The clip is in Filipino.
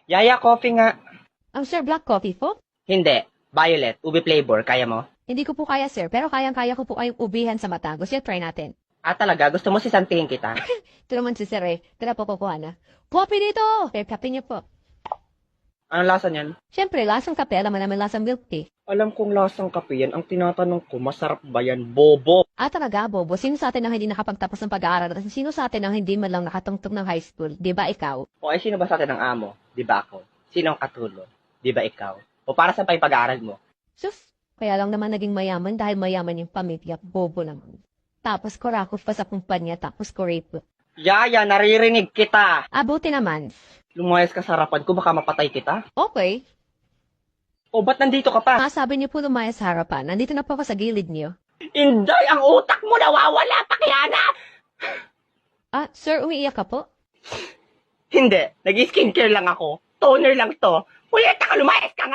Yaya, coffee nga. Sir, black coffee po? Hindi. Violet, ube flavor. Kaya mo? Hindi ko po kaya, sir, pero kayang-kaya ko po kayong ubihan sa mata. Gusto niyo, try natin. Ah, talaga? Gusto mo sisantihin kita? Ito naman si sir eh. Tara po, na. Coffee dito! Fair kape niyo po. Anong lasa niyan? Siyempre, lasang kape, alam mo naman lasang milk tea. Alam kong lasang kape yan. Ang tinatanong ko, masarap ba yan? Bobo! Talaga, Bobo, sino sa atin ang hindi nakapagtapos ng pag-aaral at sino sa atin ang hindi man lang nakatungtong ng high school? Di ba ikaw? O ay, sino ba sa atin ang amo? Di ba ako? Sino ang katulong? Di ba ikaw? O para sa pa yung pag-aaral mo? Sus, kaya lang naman naging mayaman dahil mayaman yung pamilya. Bobo naman. Tapos kurakot pa sa kumpanya, tapos ko-rape. Yaya, naririnig kita! Buti naman. Lumayas ka sa harapan ko, baka mapatay kita. Okay. O, ba't nandito ka pa? Sabi niyo po lumayas sa harapan. Nandito na po ako sa gilid niyo. Inday, ang utak mo nawawala! Pakiana! Sir, umiiyak ka po? Hindi, nag-skincare lang ako. Toner lang to. Puyeta ka, lumayas ka nga!